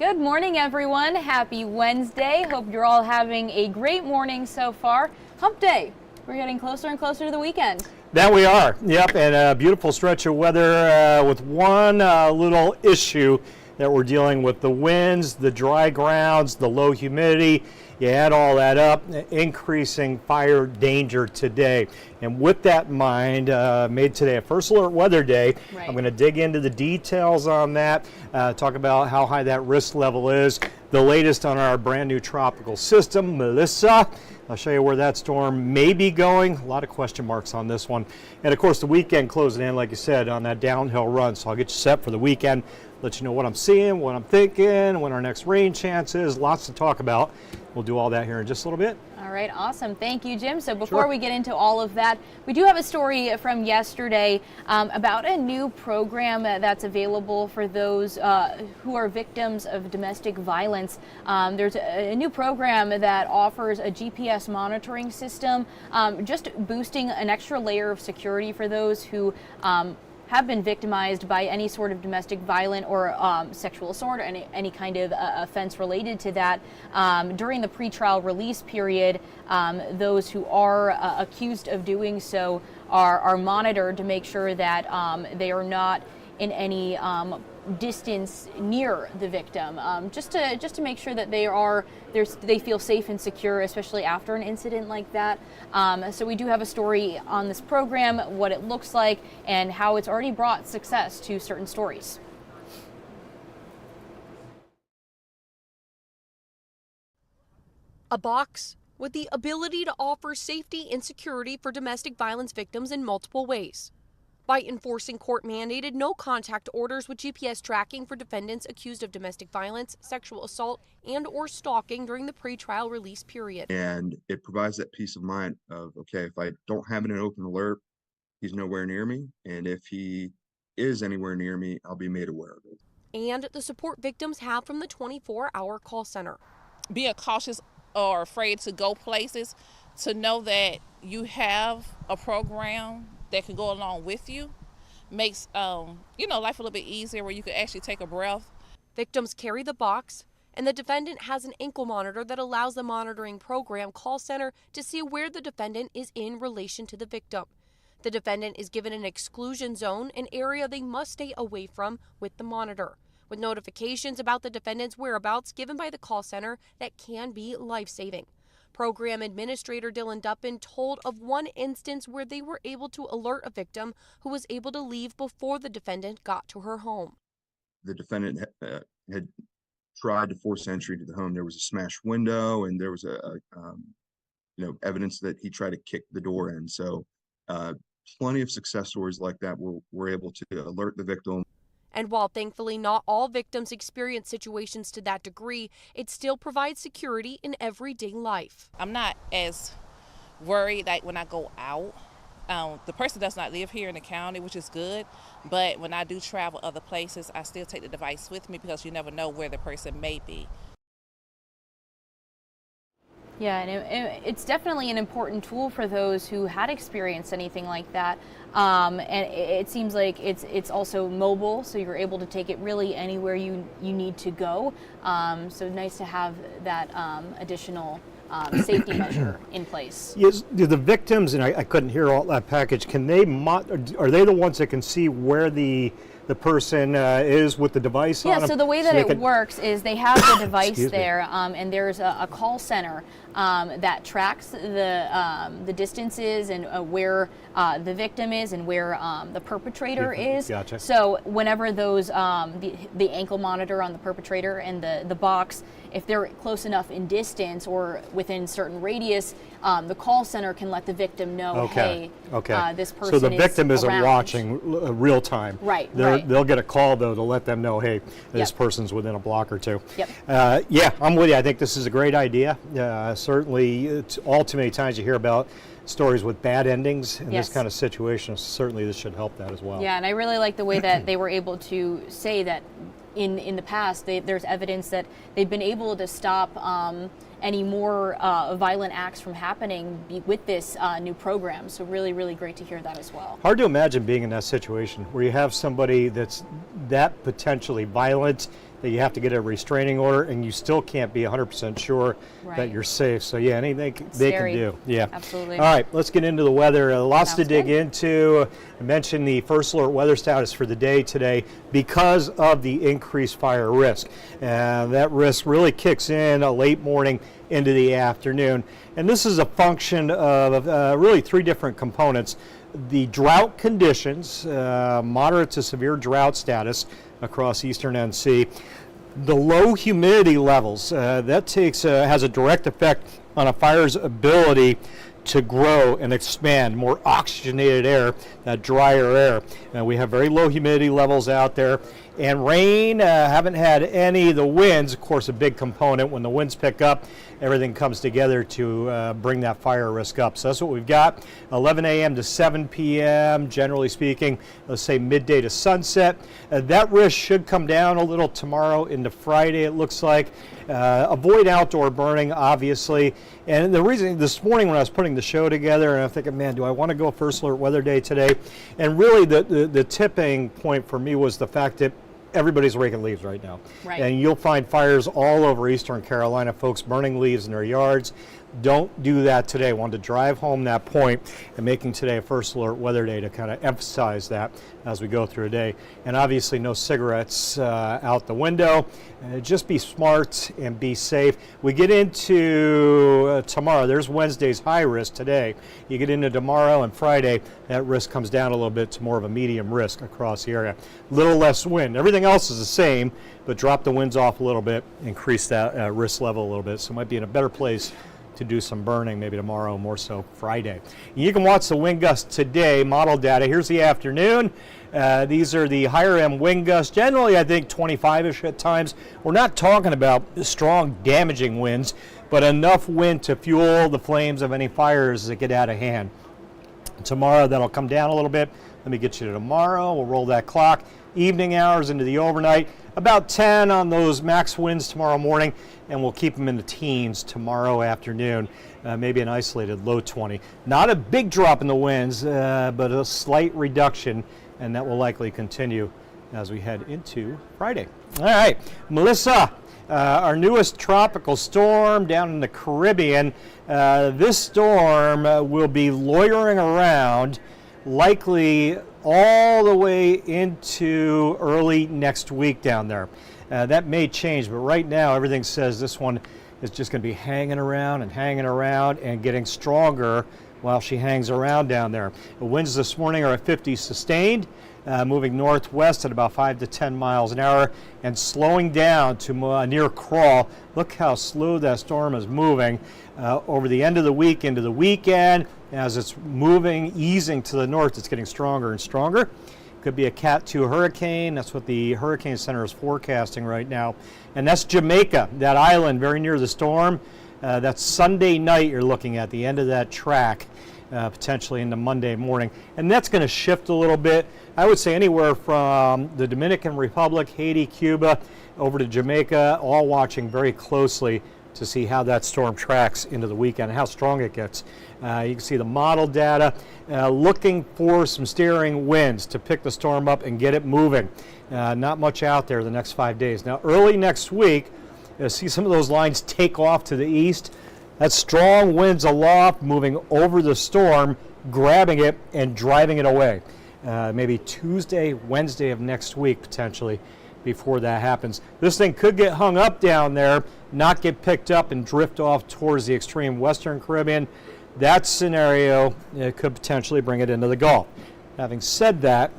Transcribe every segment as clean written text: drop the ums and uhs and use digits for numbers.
Good morning, everyone. Happy Wednesday. Hope you're all having a great morning so far. Hump Day. We're getting closer and closer to the weekend. That we are. Yep, and a beautiful stretch of weather with one little issue that we're dealing with: the winds, the dry grounds, the low humidity. You add all that up, increasing fire danger today. And with that in mind, made today a first alert weather day. Right. I'm going to dig into the details on that, talk about how high that risk level is, the latest on our brand new tropical system, Melissa. I'll show you where that storm may be going. A lot of question marks on this one. And of course, the weekend closing in, like you said, on that downhill run. So I'll get you set for the weekend, let you know what I'm seeing, what I'm thinking, when our next rain chance is. Lots to talk about. We'll do all that here in just a little bit. All right, awesome. Thank you, Jim. So before we get into all of that, we do have a story from yesterday about a new program that's available for those who are victims of domestic violence. There's a new program that offers a GPS monitoring system, just boosting an extra layer of security for those who have been victimized by any sort of domestic violence or sexual assault or any kind of offense related to that. During the pretrial release period, those who are accused of doing so are monitored to make sure that they are not in any distance near the victim, just to make sure that they feel safe and secure, especially after an incident like that. So we do have a story on this program, what it looks like, and how it's already brought success to certain stories. A box with the ability to offer safety and security for domestic violence victims in multiple ways. By enforcing court-mandated no-contact orders with GPS tracking for defendants accused of domestic violence, sexual assault, and/or stalking during the pretrial release period. And it provides that peace of mind of, okay, if I don't have an open alert, he's nowhere near me. And if he is anywhere near me, I'll be made aware of it. And the support victims have from the 24-hour call center. Being cautious or afraid to go places, to know that you have a program that can go along with you makes life a little bit easier, where you can actually take a breath. Victims carry the box, and the defendant has an ankle monitor that allows the monitoring program call center to see where the defendant is in relation to the victim. The defendant is given an exclusion zone, an area they must stay away from, with the monitor, with notifications about the defendant's whereabouts given by the call center that can be life-saving. Program Administrator Dylan Duppin told of one instance where they were able to alert a victim who was able to leave before the defendant got to her home. The defendant had tried to force entry to the home. There was a smashed window, and there was evidence that he tried to kick the door in. So plenty of success stories like that where we're able to alert the victim. And while thankfully not all victims experience situations to that degree, it still provides security in everyday life. I'm not as worried like when I go out. The person does not live here in the county, which is good, but when I do travel other places, I still take the device with me because you never know where the person may be. Yeah, and it's definitely an important tool for those who had experienced anything like that. And it seems like it's also mobile, so you're able to take it really anywhere you need to go. So nice to have that additional safety measure in place. Yes, do the victims, and I couldn't hear all that package, can they, are they the ones that can see where the person is with the device on them? Yeah, so the way that it works is they have the device there, and there's a call center that tracks the distances and where the victim is and where the perpetrator is. Gotcha. So whenever those the ankle monitor on the perpetrator and the box, if they're close enough in distance or within certain radius, the call center can let the victim know, hey, this person is So the victim isn't around. watching real time. Right. They'll get a call, though, to let them know, hey, this person's within a block or two. Yep. Yeah, I'm with you. I think this is a great idea. Certainly, all too many times you hear about stories with bad endings in this kind of situation. Certainly, this should help that as well. Yeah, and I really like the way that they were able to say that in the past, there's evidence that they've been able to stop any more violent acts from happening with this new program. So really, really great to hear that as well. Hard to imagine being in that situation where you have somebody that's that potentially violent, that you have to get a restraining order, and you still can't be 100% sure that you're safe. So yeah, anything they can do. Yeah, absolutely. All right, let's get into the weather. Lots to dig good. into. I mentioned the first alert weather status for the day today because of the increased fire risk. And that risk really kicks in a late morning into the afternoon. And this is a function of really three different components. The drought conditions, moderate to severe drought status across eastern NC. The low humidity levels, that has a direct effect on a fire's ability to grow and expand. More oxygenated air, that drier air. We have very low humidity levels out there. And rain, haven't had any. The winds, of course, a big component. When the winds pick up, everything comes together to bring that fire risk up. So that's what we've got. 11 a.m. to 7 p.m., generally speaking, let's say midday to sunset. That risk should come down a little tomorrow into Friday, it looks like. Avoid outdoor burning, obviously. And the reason, this morning when I was putting the show together, and I'm thinking, man, do I want to go first alert weather day today? And really the tipping point for me was the fact that everybody's raking leaves right now. And you'll find fires all over eastern Carolina, folks burning leaves in their yards. Don't do that today. I wanted to drive home that point and making today a first alert weather day to kind of emphasize that as we go through the day. And obviously no cigarettes out the window. Just be smart and be safe. We get into tomorrow. There's Wednesday's high risk today. You get into tomorrow and Friday, that risk comes down a little bit to more of a medium risk across the area. Little less wind. Everything else is the same, but drop the winds off a little bit, increase that risk level a little bit. So it might be in a better place to do some burning maybe tomorrow, more so Friday. You can watch the wind gusts today, model data. Here's the afternoon. These are the higher end wind gusts, generally I think 25-ish at times. We're not talking about strong damaging winds, but enough wind to fuel the flames of any fires that get out of hand. Tomorrow that'll come down a little bit. Let me get you to tomorrow. We'll roll that clock. Evening hours into the overnight. About 10 on those max winds tomorrow morning, and we'll keep them in the teens tomorrow afternoon. Maybe an isolated low 20. Not a big drop in the winds, but a slight reduction, and that will likely continue as we head into Friday. All right, Melissa, our newest tropical storm down in the Caribbean. This storm will be loitering around, likely all the way into early next week down there. That may change, but right now everything says this one is just going to be hanging around and getting stronger while she hangs around down there. The winds this morning are at 50 sustained, moving northwest at about 5 to 10 miles an hour and slowing down to a near crawl. Look how slow that storm is moving over the end of the week into the weekend. As it's moving, easing to the north, it's getting stronger and stronger. Could be a Cat 2 hurricane. That's what the Hurricane Center is forecasting right now. And that's Jamaica, that island very near the storm. That's Sunday night you're looking at, the end of that track, potentially into Monday morning. And that's going to shift a little bit. I would say anywhere from the Dominican Republic, Haiti, Cuba, over to Jamaica, all watching very closely to see how that storm tracks into the weekend and how strong it gets. You can see the model data, looking for some steering winds to pick the storm up and get it moving. Not much out there the next 5 days. Now, early next week, see some of those lines take off to the east. That's strong winds aloft, moving over the storm, grabbing it and driving it away. Maybe Tuesday, Wednesday of next week, potentially, before that happens. This thing could get hung up down there, not get picked up and drift off towards the extreme western Caribbean. That scenario could potentially bring it into the Gulf. Having said that,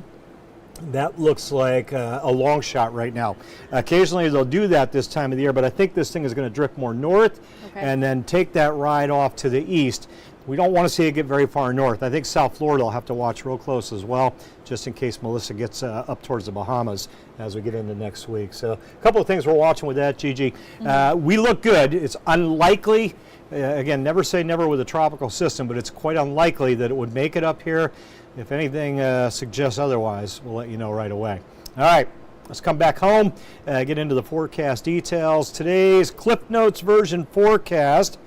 that looks like a long shot right now. Occasionally they'll do that this time of the year, but I think this thing is going to drift more north and then take that ride off to the east. We don't want to see it get very far north. I think South Florida will have to watch real close as well, just in case Melissa gets up towards the Bahamas as we get into next week. So a couple of things we're watching with that, Gigi. We look good. It's unlikely, again, never say never with a tropical system, but it's quite unlikely that it would make it up here. If anything suggests otherwise, we'll let you know right away. All right, let's come back home, get into the forecast details. Today's Cliff Notes version forecast.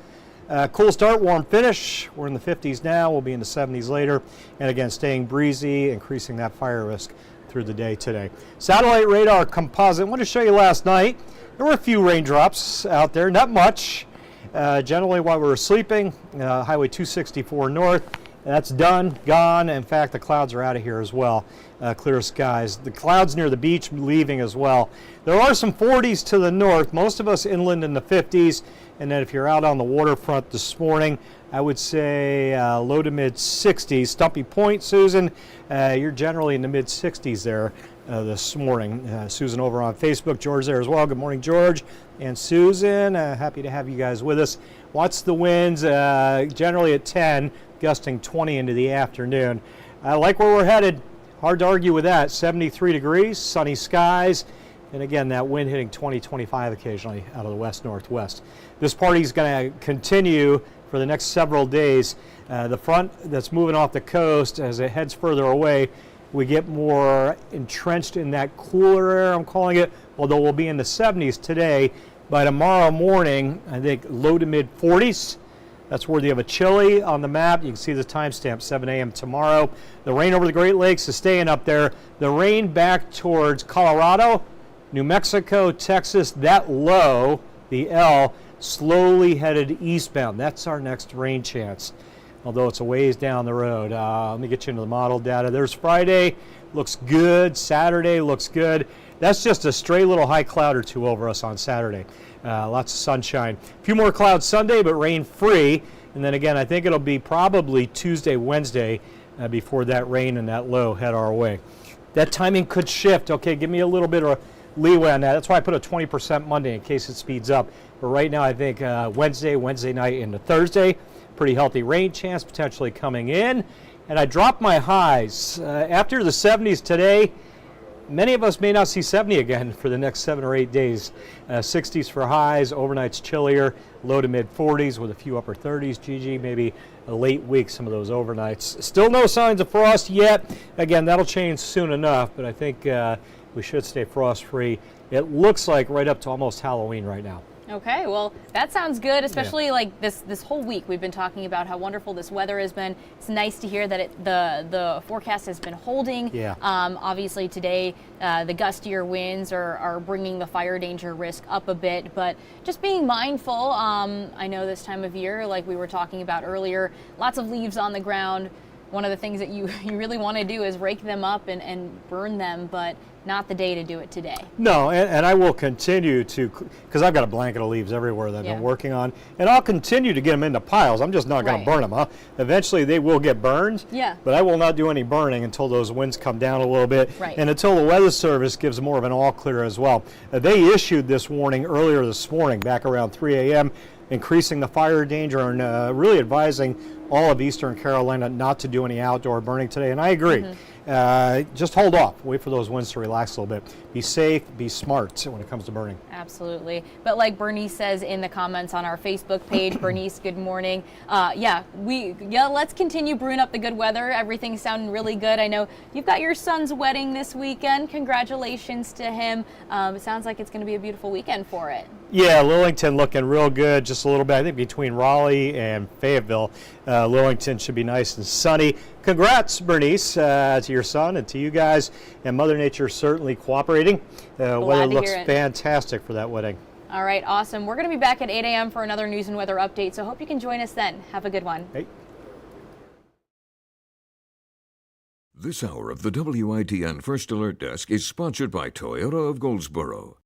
Cool start, warm finish. We're in the 50s now. We'll be in the 70s later. And again, staying breezy, increasing that fire risk through the day today. Satellite radar composite. I want to show you last night. There were a few raindrops out there, not much. Generally while we were sleeping, Highway 264 north. That's done, gone. In fact, the clouds are out of here as well. Clear skies. The clouds near the beach leaving as well. There are some 40s to the north, most of us inland in the 50s. And then if you're out on the waterfront this morning, I would say low to mid 60s. Stumpy Point, Susan, you're generally in the mid 60s there this morning. Susan over on Facebook, George there as well. Good morning, George and Susan. Happy to have you guys with us. Watch the winds generally at 10, gusting 20 into the afternoon. I like where we're headed. Hard to argue with that. 73 degrees, sunny skies, and again, that wind hitting 20, 25 occasionally out of the west-northwest. This party is going to continue for the next several days. The front that's moving off the coast, as it heads further away, we get more entrenched in that cooler air, I'm calling it, although we'll be in the 70s today. By tomorrow morning, I think low to mid 40s. That's worthy of a chilly on the map. You can see the timestamp, 7 a.m. tomorrow. The rain over the Great Lakes is staying up there. The rain back towards Colorado, New Mexico, Texas, that low, the L, slowly headed eastbound. That's our next rain chance, although it's a ways down the road. Let me get you into the model data. There's Friday, looks good. Saturday looks good. That's just a stray little high cloud or two over us on Saturday. Lots of sunshine. A few more clouds Sunday, but rain free. And then again, I think it'll be probably Tuesday, Wednesday before that rain and that low head our way. That timing could shift. Okay, give me a little bit of leeway on that. That's why I put a 20% Monday in case it speeds up. But right now, I think Wednesday night into Thursday, pretty healthy rain chance potentially coming in. And I dropped my highs. After the 70s today, many of us may not see 70 again for the next 7 or 8 days. 60s for highs, overnights chillier, low to mid 40s with a few upper 30s. Gigi, maybe a late week, some of those overnights. Still no signs of frost yet. Again, that'll change soon enough, but I think we should stay frost free. It looks like right up to almost Halloween right now. Okay, well, that sounds good, especially like this whole week we've been talking about how wonderful this weather has been. It's nice to hear that the forecast has been holding. Yeah. Obviously today the gustier winds are bringing the fire danger risk up a bit, but just being mindful. I know this time of year, like we were talking about earlier, lots of leaves on the ground. One of the things that you really want to do is rake them up and burn them, but not the day to do it today. No, and I will continue to, because I've got a blanket of leaves everywhere that I've been working on, and I'll continue to get them into piles. I'm just not going to burn them. Eventually they will get burned, but I will not do any burning until those winds come down a little bit, and until the Weather Service gives more of an all clear as well. They issued this warning earlier this morning, back around 3 a.m., increasing the fire danger and really advising all of Eastern Carolina not to do any outdoor burning today, and I agree. Just hold off. Wait for those winds to relax a little bit. Be safe, be smart when it comes to burning. Absolutely. But like Bernice says in the comments on our Facebook page, Bernice, good morning. Let's continue brewing up the good weather. Everything's sounding really good. I know you've got your son's wedding this weekend. Congratulations to him. It sounds like it's going to be a beautiful weekend for it. Yeah, Lillington looking real good. Just a little bit, I think, between Raleigh and Fayetteville. Lillington should be nice and sunny. Congrats, Bernice, to your son and to you guys. And Mother Nature certainly cooperating. Weather looks fantastic for that wedding. All right, awesome. We're going to be back at 8 a.m. for another news and weather update, so hope you can join us then. Have a good one. Hey. This hour of the WITN First Alert Desk is sponsored by Toyota of Goldsboro.